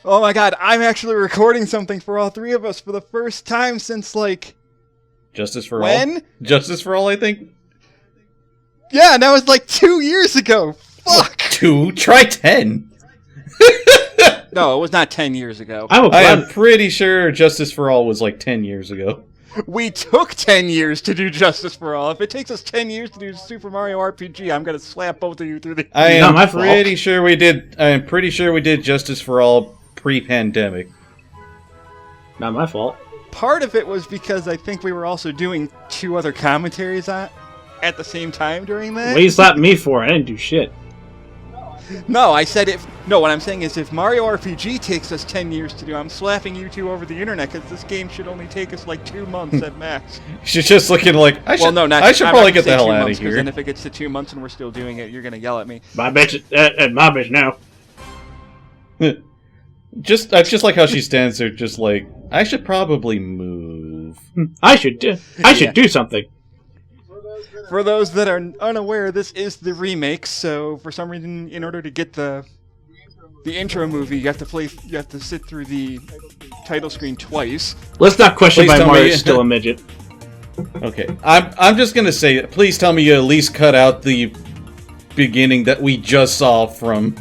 Oh my god, I'm actually recording something for all three of us for the first time since, like... Justice for All? When? Justice for All, I think? Yeah, that was like 2 years ago! Fuck! 2? Try 10! No, it was not 10 years ago. I am pretty sure Justice for All was like 10 years ago. We took 10 years to do Justice for All. If it takes us 10 years to do Super Mario RPG, I'm gonna slap both of you through the... I am pretty sure we did Justice for All pre-pandemic. Not my fault. Part of it was because I think we were also doing 2 other commentaries at the same time during that. What are you slapping me for? I didn't do shit. No, I said if... No, what I'm saying is if Mario RPG takes us 10 years to do, I'm slapping you two over the internet because this game should only take us like 2 months at max. She's just looking like, I should probably get the hell out of here. Then if it gets to 2 months and we're still doing it, you're going to yell at me. My bitch now. I just like how she stands there just like, I should probably move. I should do something. For those that are unaware, this is the remake, so for some reason, in order to get the intro movie, you have to sit through the title screen twice. Let's not question why Mario's still a midget. Okay, I'm just gonna say, please tell me you at least cut out the beginning that we just saw from,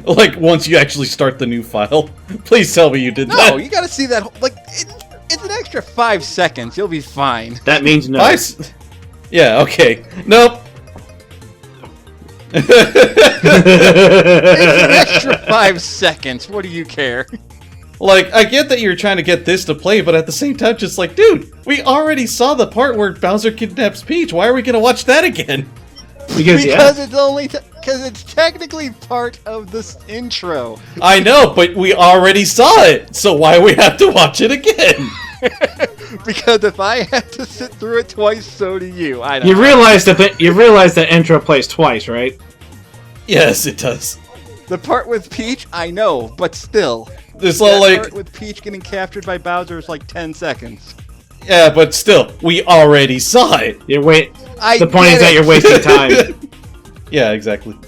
like, once you actually start the new file. Please tell me you did that. No, you gotta see that, like, it's an extra 5 seconds, you'll be fine. That means no. Yeah, okay. Nope. It's an extra 5 seconds. What do you care? Like, I get that you're trying to get this to play, but at the same time, just like, dude, we already saw the part where Bowser kidnaps Peach. Why are we gonna watch that again? Because it's technically part of this intro. I know, but we already saw it, so why we have to watch it again? Because if I had to sit through it twice, so do you. I don't you know. realize that intro plays twice, right? Yes, it does. The part with Peach, I know, but still. This all like part with Peach getting captured by Bowser is like 10 seconds. Yeah, but still, we already saw it. The point is that you're wasting time. Yeah, exactly.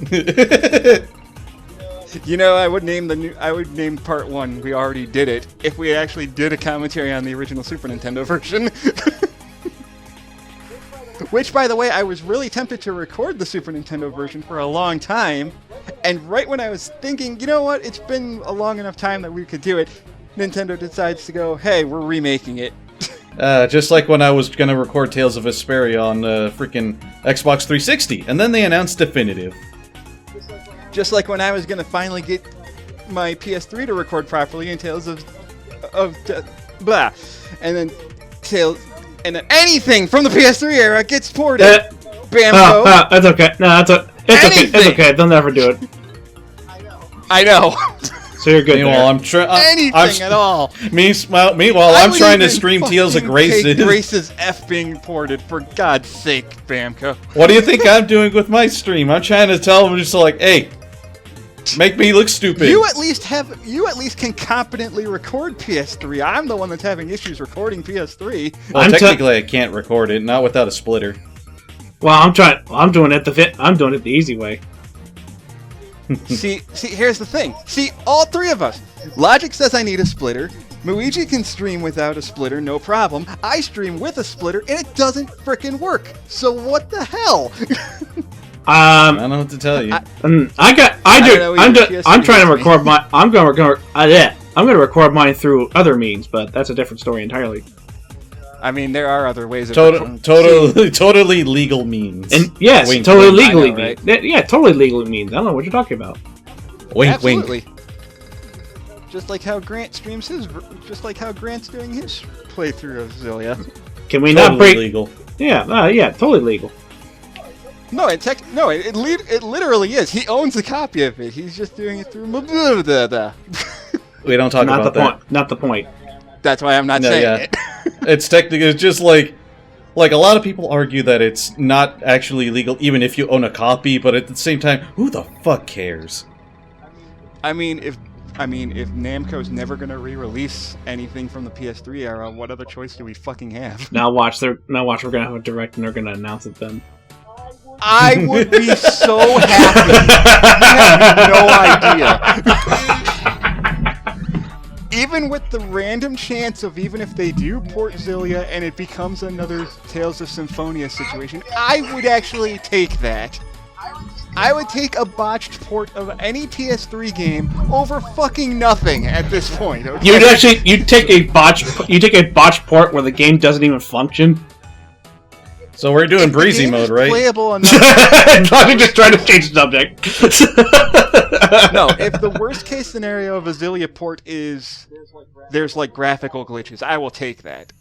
You know, I would name part 1, we already did it, if we actually did a commentary on the original Super Nintendo version. Which, by the way, I was really tempted to record the Super Nintendo version for a long time, and right when I was thinking, you know what, it's been a long enough time that we could do it, Nintendo decides to go, hey, we're remaking it. Just like when I was gonna record Tales of Vesperia on freaking Xbox 360, and then they announced Definitive. Just like when I was gonna finally get my PS3 to record properly in Tales of blah, and then anything from the PS3 era gets ported. Bambo. That's okay. No, it's okay. It's okay. They'll never do it. I know. So you're good. Meanwhile, anything at all. Meanwhile, I'm trying to stream Tales of Graces. Grace's F being ported, for God's sake, Bamco. What do you think I'm doing with my stream? I'm trying to tell them just like, hey, make me look stupid. You at least can competently record PS3. I'm the one that's having issues recording PS3. Well, technically, I can't record it, not without a splitter. Well, I'm doing it the easy way. See, here's the thing. See, all three of us. Logic says I need a splitter. Muigi can stream without a splitter, no problem. I stream with a splitter, and it doesn't frickin' work. So what the hell? I don't know what to tell you. I'm trying to record my. I'm going to record mine through other means, but that's a different story entirely. I mean, there are other ways of totally legal means. And yes, wink, totally wink. legally know, right? means. Yeah, totally legally means. I don't know what you're talking about. Wink, Absolutely. wink. Just like how Grant streams his, just like how Grant's doing his playthrough of Zillia. Can we totally not break? Legal. Yeah, totally legal. No, it literally is. He owns a copy of it. He's just doing it through. We don't talk about that. Not the point. That's why I'm not saying it. It's technically, it's just like a lot of people argue that it's not actually legal even if you own a copy, but at the same time, who the fuck cares? I mean, if Namco's never gonna re-release anything from the PS3 era, what other choice do we fucking have? Now watch, we're gonna have a direct and they're gonna announce it then. I would be so happy. You have no idea. even with the random chance of even if they do port Xillia and it becomes another Tales of Symphonia situation, I would actually take that. I would take a botched port of any PS3 game over fucking nothing at this point. Okay? You'd take a botched port where the game doesn't even function. So we're doing breezy mode, right? Playable enough. I'm just trying to change the subject. No, if the worst case scenario of a Xillia port is there's like graphical glitches, I will take that.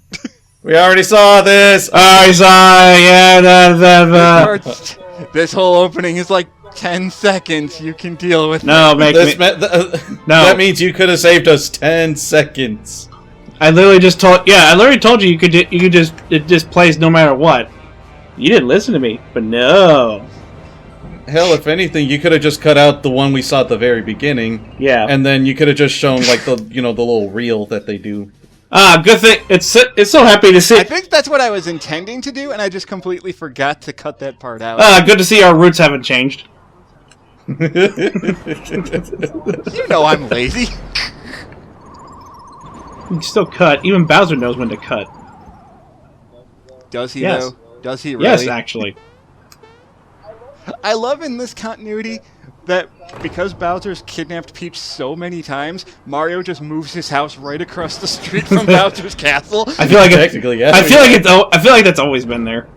We already saw this. This whole opening is like 10 seconds. You can deal with no, it. That means you could have saved us 10 seconds. I literally told you it just plays no matter what. You didn't listen to me, but no. Hell, if anything, you could have just cut out the one we saw at the very beginning. Yeah. And then you could have just shown like the the little reel that they do. Good thing it's so happy to see. I think that's what I was intending to do, and I just completely forgot to cut that part out. Good to see our roots haven't changed. You know I'm lazy. You can still cut. Even Bowser knows when to cut. Does he Yes. though? Does he really? Yes, actually. I love in this continuity that because Bowser's kidnapped Peach so many times, Mario just moves his house right across the street from Bowser's castle. I feel like technically, yeah. I feel like that's always been there.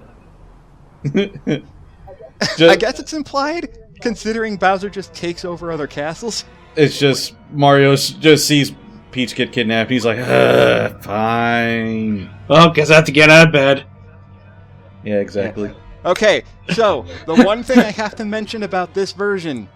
I guess it's implied, considering Bowser just takes over other castles. It's just Mario just sees Peach get kidnapped. He's like, fine. Well, guess I have to get out of bed. Yeah, exactly. Okay, so the one thing I have to mention about this version,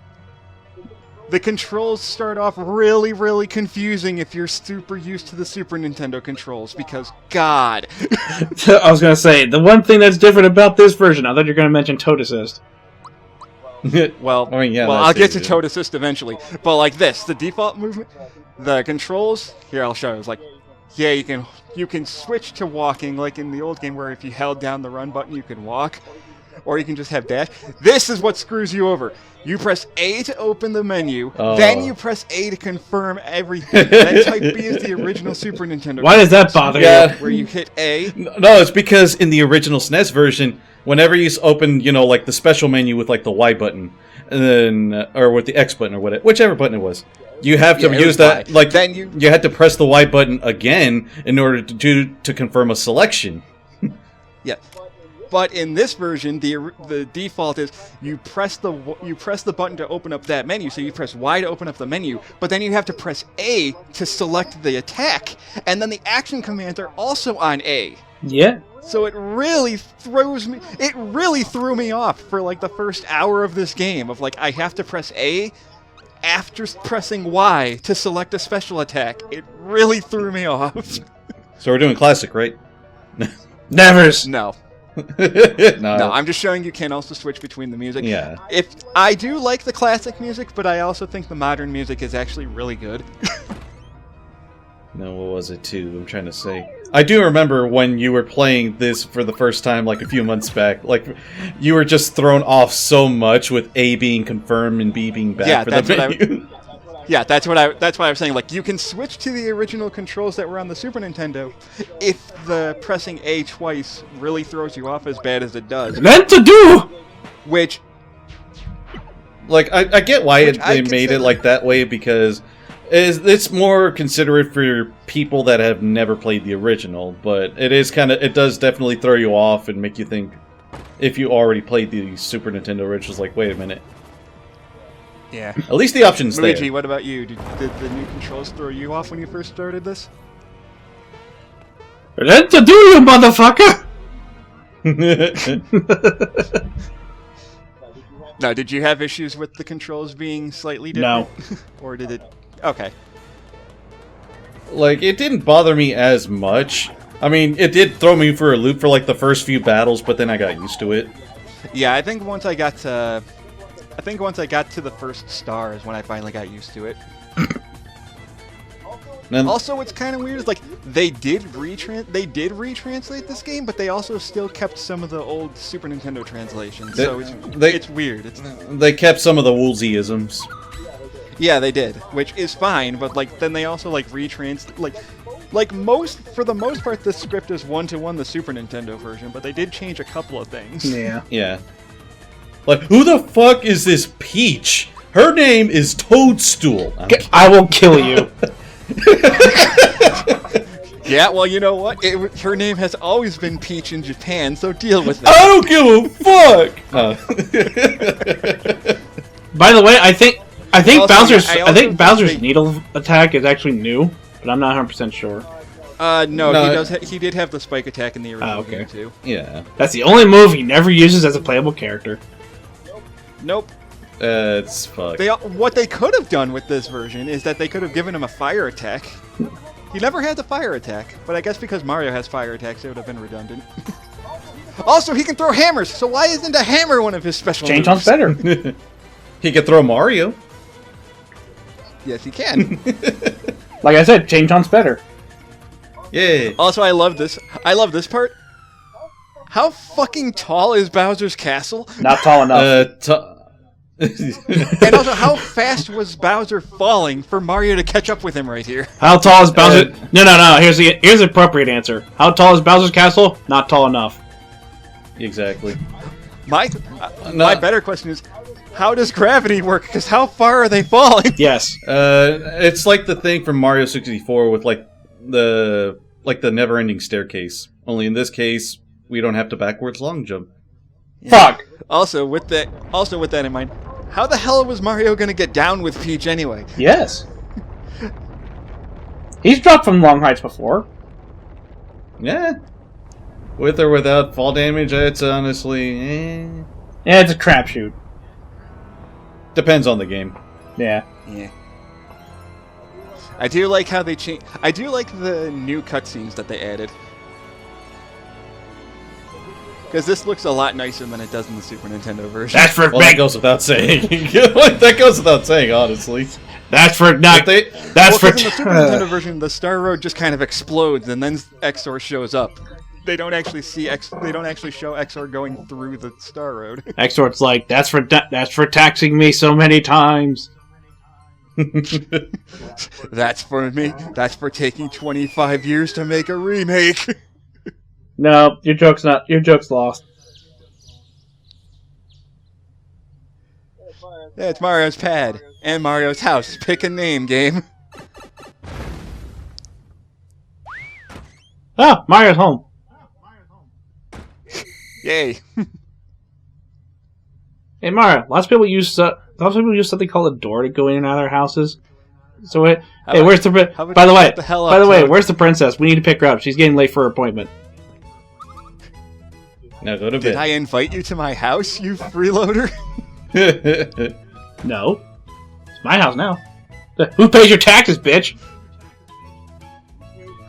the controls start off really, really confusing if you're super used to the Super Nintendo controls, because God. I was gonna say, the one thing that's different about this version, I thought you were gonna mention Toad Assist. Well, I mean, yeah, I'll get to Toad Assist eventually, but like this, the default movement, the controls, here I'll show you, it's like, yeah, you can switch to walking, like in the old game where if you held down the run button you could walk, or you can just have dash. This is what screws you over. You press A to open the menu, then you press A to confirm everything. Then type B is the original Super Nintendo. Why does that bother you? Where you hit A. No, it's because in the original SNES version, whenever you open, like the special menu with like the Y button, and then or with the X button or whatever, whichever button it was, you have to use that. Like then you had to press the Y button again in order to confirm a selection. Yeah. But in this version, the default is you press the button to open up that menu. So you press Y to open up the menu, but then you have to press A to select the attack, and then the action commands are also on A. Yeah. So it really threw me off for like the first hour of this game. Of like I have to press A after pressing Y to select a special attack. It really threw me off. So we're doing classic, right? Nevers. No. No, No, I'm just showing you can also switch between the music. Yeah. If I do like the classic music, but I also think the modern music is actually really good. No, what was it too? I'm trying to say. I do remember when you were playing this for the first time, like a few months back. Like, you were just thrown off so much with A being confirmed and B being back for the menu. Yeah, that's why I was saying, like, you can switch to the original controls that were on the Super Nintendo if the pressing A twice really throws you off as bad as it does. Meant to do! Which... Like, I get why they made it like that way, because it's more considerate for people that have never played the original, but it does definitely throw you off and make you think, if you already played the Super Nintendo originals, like, wait a minute. Yeah. At least the option's there. Luigi, what about you? Did the new controls throw you off when you first started this? Meant to do, you motherfucker! Now, did you have issues with the controls being slightly different? No. Or did it... Okay. Like, it didn't bother me as much. I mean, it did throw me for a loop for, like, the first few battles, but then I got used to it. Yeah, I think once I got to the first star is when I finally got used to it. Also, what's kind of weird is like they did retranslate this game, but they also still kept some of the old Super Nintendo translations. So it's weird. They kept some of the Woolsey-isms. Yeah, they did, which is fine, but like then they also like for the most part the script is 1-to-1 the Super Nintendo version, but they did change a couple of things. Yeah. Yeah. Like, who the fuck is this Peach? Her name is Toadstool. I will kill you. Yeah, well, you know what? Her name has always been Peach in Japan, so deal with I that. don't give a fuck. By the way, I think Also, Bowser's I I think also Bowser's think- needle attack is actually new, but I'm not 100% sure. No, No, he did have the spike attack in the original okay. game too. Yeah. That's the only move he never uses as a playable character. Nope. It's fuck. What they could have done with this version is that they could have given him a fire attack. He never had the fire attack, but I guess because Mario has fire attacks, it would have been redundant. Also, he can throw hammers, so why isn't a hammer one of his special Change moves? Hunt's better. He could throw Mario. Yes, he can. Like I said, Change Hunt's better. Yeah. Also, I love this part. How fucking tall is Bowser's castle? Not tall enough. And also, how fast was Bowser falling for Mario to catch up with him right here? How tall is Bowser? No. Here's the appropriate answer. How tall is Bowser's castle? Not tall enough. Exactly. My better question is, how does gravity work? Because how far are they falling? Yes. It's like the thing from Mario 64 with like the never-ending staircase. Only in this case, we don't have to backwards long jump. Fuck. Also, with that in mind, how the hell was Mario gonna get down with Peach anyway? Yes. He's dropped from long heights before. Yeah. With or without fall damage, it's honestly Yeah, it's a crapshoot. depends on the game. Yeah. Yeah. I do like how they change. I do like the new cutscenes that they added. Because this looks a lot nicer than it does in the Super Nintendo version. That's for Well, that goes without saying. That goes without saying, honestly. That's for not. If they, That's Well, for. 'cause in the Super Nintendo version, the Star Road just kind of explodes, and then Exor shows up. They don't actually see They don't actually show Exor going through the Star Road. Exort's like, that's for taxing me so many times. That's for me. That's for taking 25 years to make a remake. No, your joke's lost. Yeah, it's Mario's pad and Mario's house. Pick a name, game. Ah, Mario's home. Yay. Hey Mario, lots of people use something called a door to go in and out of their houses. So wait, hey, where's the by the way? By the way, where's the princess? We need to pick her up. She's getting late for her appointment. now go to Did bed. I invite you to my house, you freeloader? No, it's my house now. Who pays your taxes, bitch?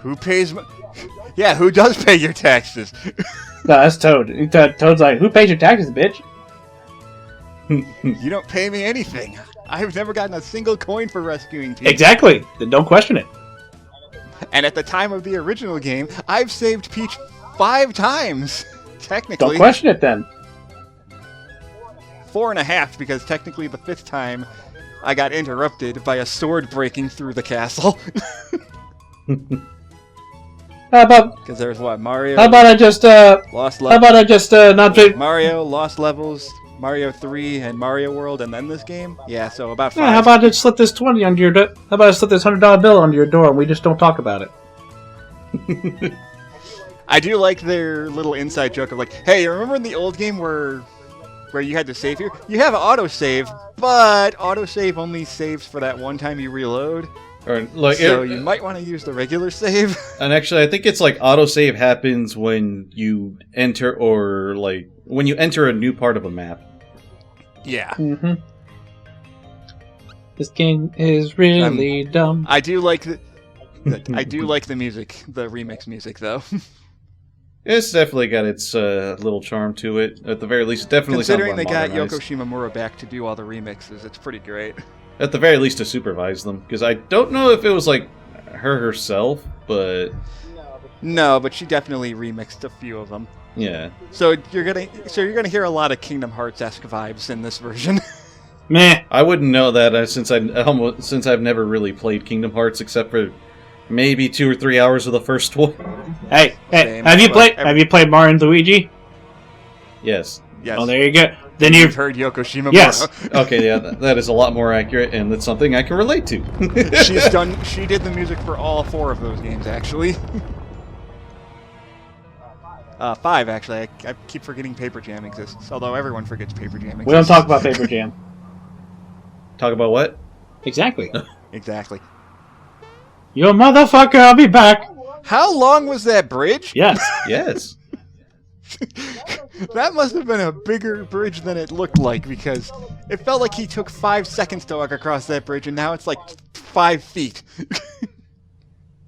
Who pays my... Yeah, who does pay your taxes? No, that's Toad. Toad's like, who pays your taxes, bitch? You don't pay me anything. I've never gotten a single coin for rescuing Peach. Exactly. Then don't question it. And at the time of the original game, I've saved Peach 5 times. Technically. Don't question it then. 4.5, because technically the 5th time I got interrupted by a sword breaking through the castle. How about Because there's what, Mario how about I just lost how levels. about I just not do- Mario lost levels, Mario 3 and Mario World, and then this game. Yeah, so about 5. Yeah, how about I just slip this 20 under your door? How about I slip this $100 bill under your door and we just don't talk about it? I do like their little inside joke of like, hey, you remember in the old game where you had to save here? You have autosave, but autosave only saves for that one time you reload. Or like, So you might want to use the regular save. and actually, I think it's like autosave happens when you enter, or like when you enter a new part of a map. Yeah. Mm-hmm. This game is really dumb. I do like I do like the music, the remix music, though. It's definitely got its little charm to it. At the very least, it definitely Considering sounds they more got modernized. Yoko Shimomura back to do all the remixes, it's pretty great. At the very least, to supervise them, because I don't know if it was like her herself, but No, but she definitely remixed a few of them. yeah. So you're gonna hear a lot of Kingdom Hearts-esque vibes in this version. Meh. I wouldn't know that since I've never really played Kingdom Hearts except for maybe 2 or 3 hours of the first one. Hey, Same, have you but played Mario and Luigi? Yes. Yes. Oh, there you go. Then You've heard Yoko Shimomura. Yes. Okay, yeah, that is a lot more accurate, and that's something I can relate to. She did the music for all 4 of those games, actually. 5, actually. I keep forgetting Paper Jam exists, although everyone forgets Paper Jam exists. We don't talk about Paper Jam. Talk about what? Exactly. Exactly. You motherfucker, I'll be back. How long was that bridge? Yes. Yes. That must have been a bigger bridge than it looked like, because it felt like he took 5 seconds to walk across that bridge, and now it's like 5 feet.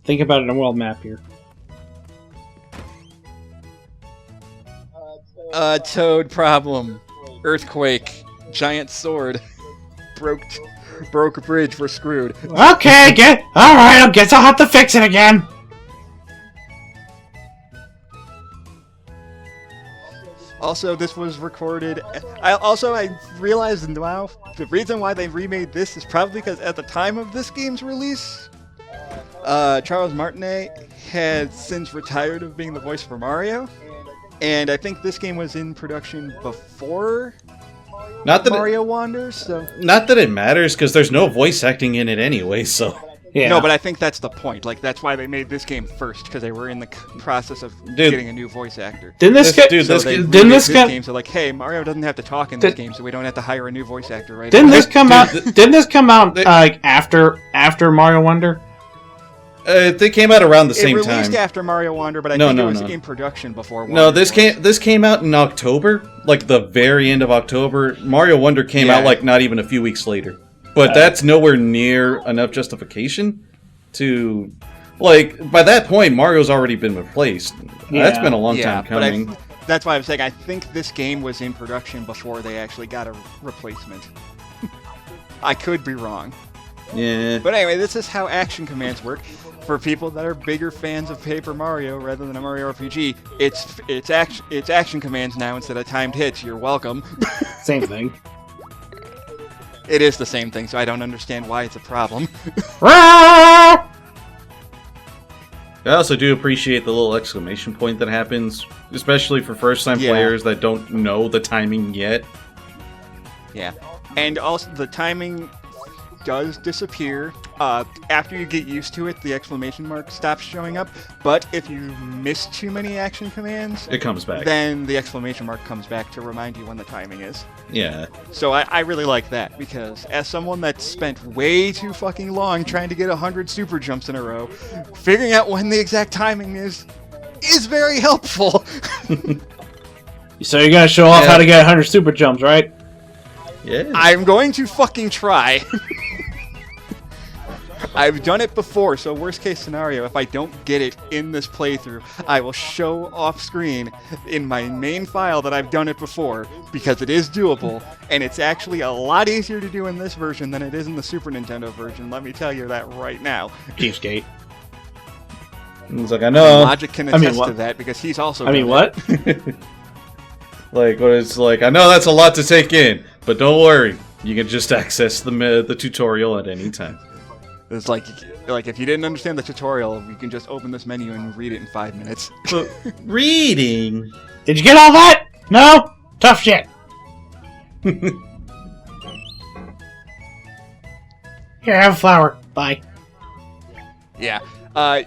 Think about it on a world map here. Toad problem. Earthquake. Giant sword. Broke a bridge, we're screwed. Okay, alright, I guess I'll have to fix it again. Also, this was recorded. I realized now the reason why they remade this is probably because at the time of this game's release, Charles Martinet had since retired of being the voice for Mario, and I think this game was in production before Mario Wanders. So not that it matters, because there's no voice acting in it anyway. So yeah. No, but I think that's the point. Like, that's why they made this game first, because they were in the process of getting a new voice actor. Didn't this game? So like, hey, Mario doesn't have to talk in this game, so we don't have to hire a new voice actor, right? Didn't this come out after Mario Wonder? They came out around the same time. It released after Mario Wonder, but I think it was in production before Wonder. No, this came out in October, like the very end of October. Mario Wonder came out like not even a few weeks later. But that's nowhere near enough justification to, like, by that point, Mario's already been replaced. Yeah. That's been a long time coming. But that's why I'm saying I think this game was in production before they actually got a replacement. I could be wrong. Yeah. But anyway, this is how action commands work. For people that are bigger fans of Paper Mario rather than a Mario RPG, it's action commands now instead of timed hits. You're welcome. Same thing. It is the same thing, so I don't understand why it's a problem. I also do appreciate the little exclamation point that happens, especially for first-time players that don't know the timing yet. Yeah, and also the timing does disappear. After you get used to it, the exclamation mark stops showing up, but if you miss too many action commands, it comes back. Then the exclamation mark comes back to remind you when the timing is. Yeah. So I really like that, because as someone that spent way too fucking long trying to get 100 super jumps in a row, figuring out when the exact timing is very helpful. So you're gonna show off how to get 100 super jumps, right? Yeah. I'm going to fucking try. I've done it before, so worst case scenario, if I don't get it in this playthrough, I will show off screen in my main file that I've done it before, because it is doable, and it's actually a lot easier to do in this version than it is in the Super Nintendo version, let me tell you that right now. Cheapskate. It's like, I know. Logic can attest to that, because he's also what? Like, what it's like, I know that's a lot to take in, but don't worry, you can just access the tutorial at any time. It's like if you didn't understand the tutorial, you can just open this menu and read it in 5 minutes. Reading? Did you get all that? No? Tough shit. Here, have a flower. Bye. Yeah.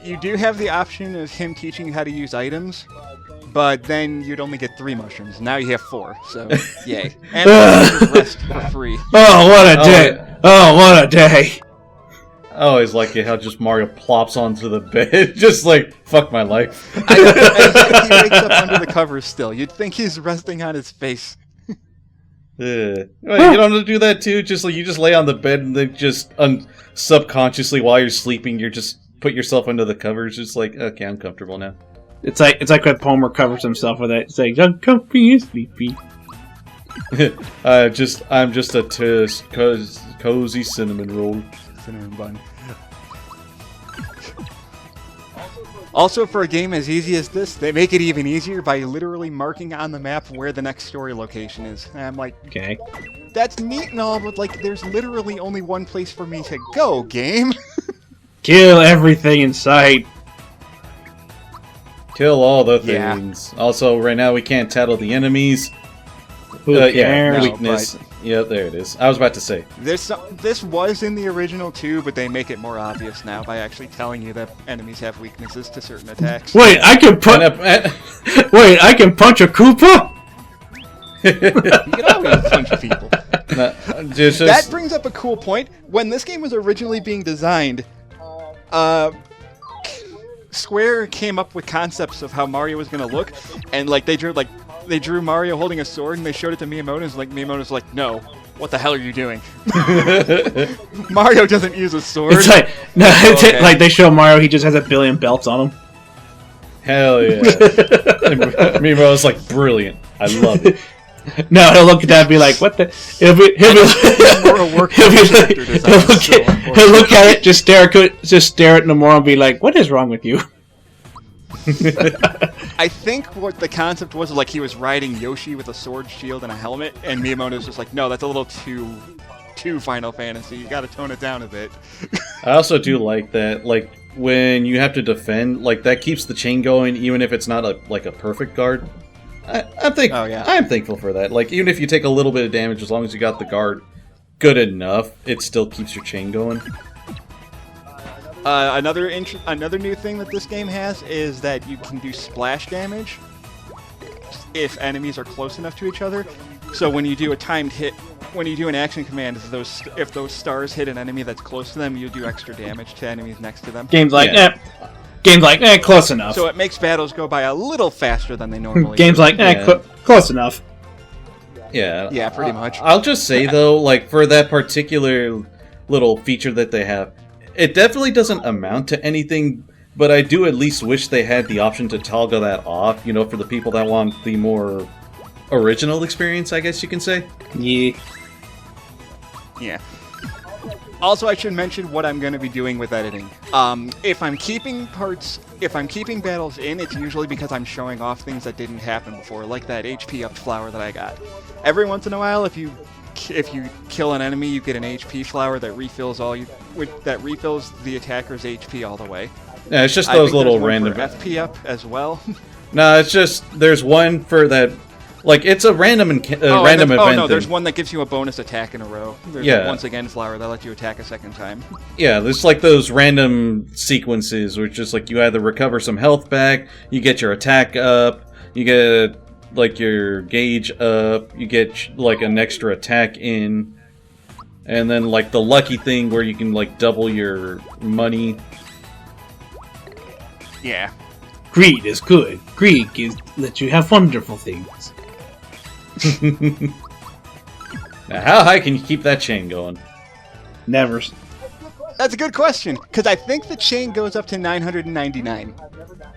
You do have the option of him teaching you how to use items, but then you'd only get 3 mushrooms. Now you have 4, so yay. And rest for free. Oh, what a day! Oh, what a day! I always like it how just Mario plops onto the bed, just like, fuck my life. I think he wakes up under the covers still. You'd think he's resting on his face. Yeah. Well, you don't do that too? Just like you just lay on the bed and then just subconsciously while you're sleeping, you're just put yourself under the covers, just like, okay, I'm comfortable now. It's like when Palmer covers himself with it. It's like, I'm comfy and sleepy. I'm just a cozy cinnamon roll. Cinnamon bun. Also, for a game as easy as this, they make it even easier by literally marking on the map where the next story location is. And I'm like, okay. that's neat and all, but like, there's literally only one place for me to go, game. Kill everything in sight. Kill all the things. Yeah. Also, right now we can't tattle the enemies. Who cares? Weakness. Yep, there it is. I was about to say. This was in the original too, but they make it more obvious now by actually telling you that enemies have weaknesses to certain attacks. Wait, I can punch. Wait, I can punch a Koopa. You can always punch people. That brings up a cool point. When this game was originally being designed, Square came up with concepts of how Mario was going to look, and like they drew Mario holding a sword, and they showed it to Miyamoto, and Miyamoto's like, no, what the hell are you doing? Mario doesn't use a sword. It's like, no, okay. Like they show Mario, he just has a billion belts on him. Hell yeah. Miyamoto's like, brilliant. I love it. No, he'll look at that and be like, what the? He'll look at it, just stare at Nomura and be like, what is wrong with you? I think what the concept was, like, he was riding Yoshi with a sword, shield, and a helmet, and Miyamoto's just like, no, that's a little too Final Fantasy. You gotta tone it down a bit. I also do like that, like, when you have to defend, like, that keeps the chain going, even if it's not a perfect guard. I'm thankful for that. Like, even if you take a little bit of damage, as long as you got the guard good enough, it still keeps your chain going. Another new thing that this game has is that you can do splash damage if enemies are close enough to each other. So when you do a timed hit, when you do an action command, if those stars hit an enemy that's close to them, you do extra damage to enemies next to them. Games like close enough. So it makes battles go by a little faster than they normally Games do. Like, close enough. Yeah. Yeah, pretty much. I'll just say, though, like, for that particular little feature that they have, it definitely doesn't amount to anything, but I do at least wish they had the option to toggle that off, you know, for the people that want the more original experience, I guess you can say. Yeah. Also, I should mention what I'm going to be doing with editing. If I'm keeping battles in, it's usually because I'm showing off things that didn't happen before, like that HP up flower that I got. Every once in a while, if you kill an enemy, you get an HP flower that refills the attacker's HP all the way. Yeah, it's just those little random FP up as well. No, it's just there's one for that. Like, it's a random event. Oh, no, there's one that gives you a bonus attack in a row. There's a once again flower that lets you attack a second time. Yeah, there's like those random sequences where it's just like you either recover some health back, you get your attack up, you get like your gauge up, you get like an extra attack in, and then like the lucky thing where you can like double your money. Yeah. Greed is good. Greed lets you have wonderful things. Now, how high can you keep that chain going? Never. That's a good question, because I think the chain goes up to 999.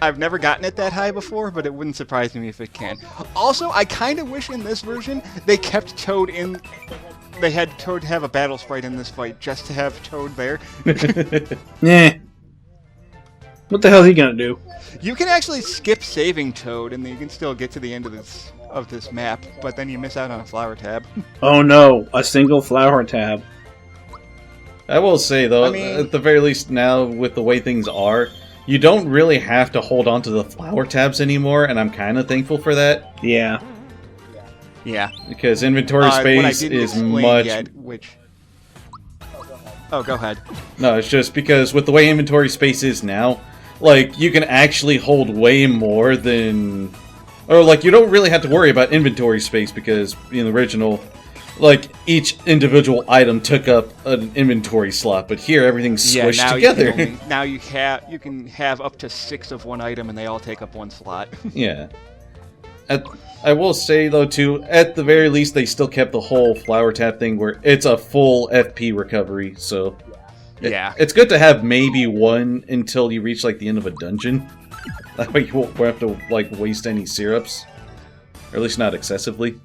I've never gotten it that high before, but it wouldn't surprise me if it can. Also, I kind of wish in this version they kept Toad in... They had Toad have a battle sprite in this fight, just to have Toad there. Yeah. What the hell is he gonna do? You can actually skip saving Toad, and you can still get to the end of this map, but then you miss out on a flower tab. Oh no, a single flower tab. I will say, though, at the very least now, with the way things are, you don't really have to hold on to the flower tabs anymore, and I'm kind of thankful for that. Yeah. Yeah. Because inventory space is much... Oh, go ahead. No, it's just because with the way inventory space is now, like, you can actually hold way more than... Or, like, you don't really have to worry about inventory space because in the original, like, each individual item took up an inventory slot, but here everything's squished together. Now you can have up to 6 of one item and they all take up one slot. Yeah. I will say, though, too, at the very least, they still kept the whole flower tab thing where it's a full FP recovery, so... Yeah. It's good to have maybe one until you reach, like, the end of a dungeon. That way you won't have to, like, waste any syrups. Or at least not excessively.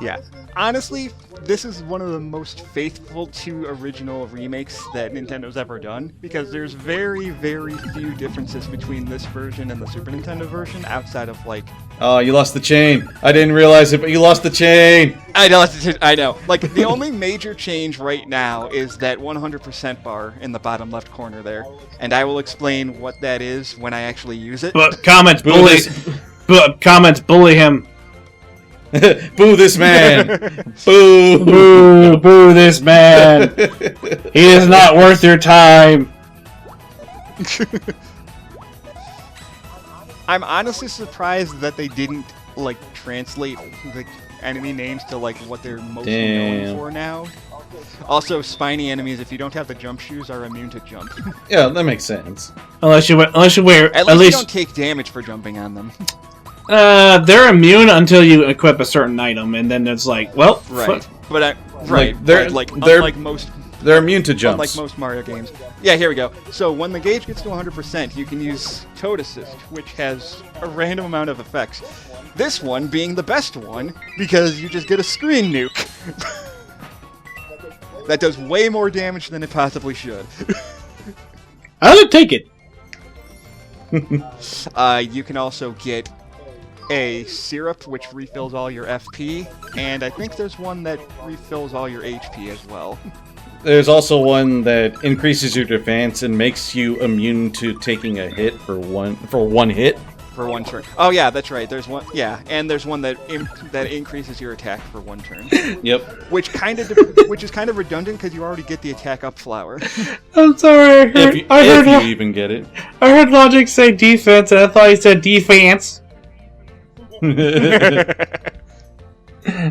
Yeah. Honestly, this is one of the most faithful to original remakes that Nintendo's ever done, because there's very, very few differences between this version and the Super Nintendo version, outside of, like... Oh, you lost the chain. I didn't realize it, but you lost the chain. I know. Like, the only major change right now is that 100% bar in the bottom left corner there, and I will explain what that is when I actually use it. But comments bully him. Boo this man! Boo this man! He is not worth your time! I'm honestly surprised that they didn't, like, translate the enemy names to, like, what they're mostly known for now. Also, spiny enemies, if you don't have the jump shoes, are immune to jump. Yeah, that makes sense. Unless you wear... At least you don't take damage for jumping on them. They're immune until you equip a certain item, and then it's like, well... Right. But they're immune to jumps. Unlike most Mario games. Yeah, here we go. So when the gauge gets to 100%, you can use Toad Assist, which has a random amount of effects. This one being the best one, because you just get a screen nuke. That does way more damage than it possibly should. I would take it. You can also get a syrup, which refills all your FP, and I think there's one that refills all your HP as well. There's also one that increases your defense and makes you immune to taking a hit for one hit. For one turn. Oh yeah, that's right. There's one. Yeah, and there's one that increases your attack for one turn. Yep. Which is kind of redundant because you already get the attack up flower. I'm sorry. If you even get it. I heard Logic say defense, and I thought he said defense. I'm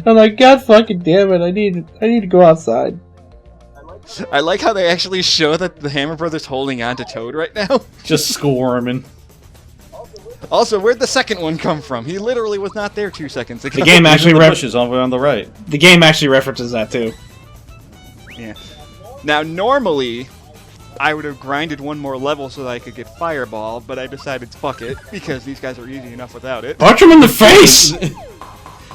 like, God fucking damn it! I need to go outside. I like how they actually show that the Hammer Brothers holding on to Toad right now. Just squirming. Also, where'd the second one come from? He literally was not there 2 seconds ago. The game actually references on the right. The game actually references that too. Yeah. Now, normally, I would have grinded one more level so that I could get Fireball, but I decided fuck it, because these guys are easy enough without it. Punch him in the face!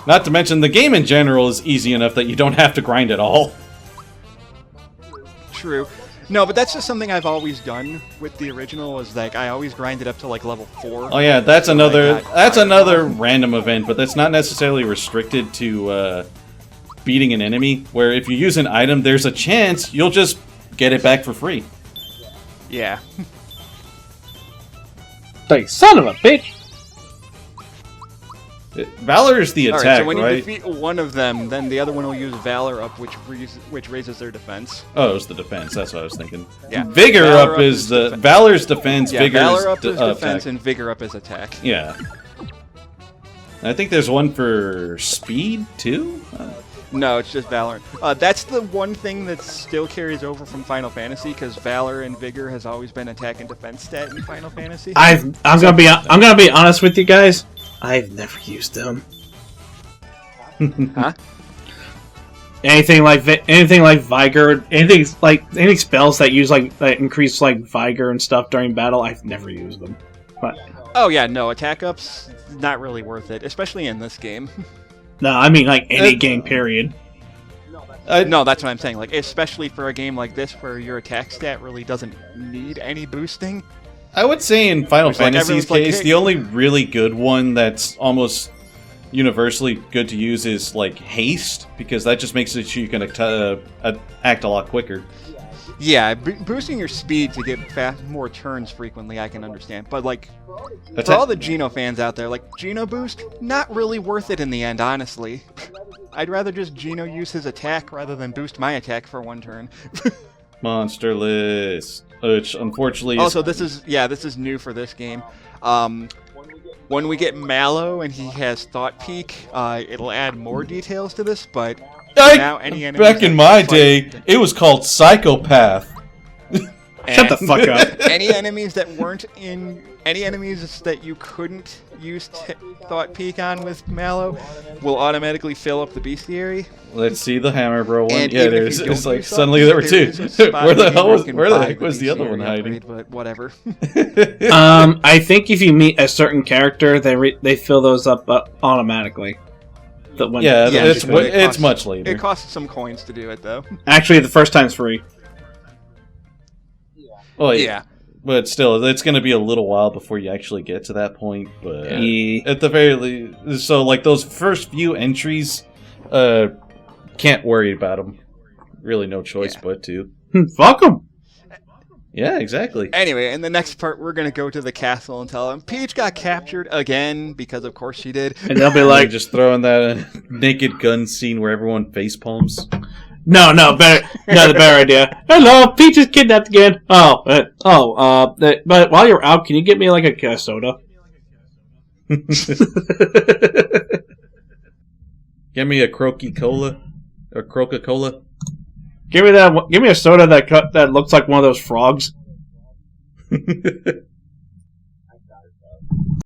Not to mention, the game in general is easy enough that you don't have to grind at all. True. No, but that's just something I've always done with the original, is like, I always grinded up to like level 4. Oh yeah, that's another random event, but that's not necessarily restricted to beating an enemy, where if you use an item, there's a chance you'll just get it back for free. Yeah. Like, son of a bitch! Valor is the attack, right? So when right? you defeat one of them, then the other one will use Valor up, which raises their defense. Oh, it was the defense. That's what I was thinking. Yeah. Vigor up is the Valor's defense. Yeah, Vigor Valor up is defense, attack. and Vigor up is attack. Yeah. I think there's one for speed too. No, it's just Valor. That's the one thing that still carries over from Final Fantasy, because Valor and Vigor has always been attack and defense stat in Final Fantasy. I'm gonna be honest with you guys. I've never used them. Huh? Anything like Vigor, any spells that use that increase Vigor and stuff during battle, I've never used them. But oh yeah, no, attack ups not really worth it, especially in this game. No, I mean like any game period. No, that's what I'm saying. Like, especially for a game like this, where your attack stat really doesn't need any boosting. I would say in Final Fantasy's case, hey, the only really good one that's almost universally good to use is like haste, because that just makes it so you can act a lot quicker. Yeah, boosting your speed to get more turns frequently, I can understand. But like, for all the Geno fans out there, like, Geno boost, not really worth it in the end, honestly. I'd rather just Geno use his attack rather than boost my attack for one turn. Monster list, which unfortunately also this is new for this game. When we get Mallow and he has Thought Peak, it'll add more details to this, but now any enemies back in my day, it was called Psychopath. Shut the fuck up. Any enemies that you couldn't use Thought Peak on with Mallow will automatically fill up the bestiary. Let's see the Hammer Bro one. And yeah, there's it's like suddenly there were two. Where the heck was the other one hiding? But whatever. I think if you meet a certain character, they fill those up automatically. It's much later. It costs some coins to do it, though. Actually, the first time's free. Well, yeah. But still, it's going to be a little while before you actually get to that point. But at the very least, so like those first few entries, can't worry about them. Really, no choice but to. Fuck them. Yeah, exactly. Anyway, in the next part, we're going to go to the castle and tell them Peach got captured again, because of course she did. And they'll be like... just throwing that naked gun scene where everyone face palms. No, the better idea. Hello, Peach is kidnapped again. But while you're out, can you get me like a soda? Give me a Coca-Cola. Or Coca-Cola. Give me a soda that looks like one of those frogs.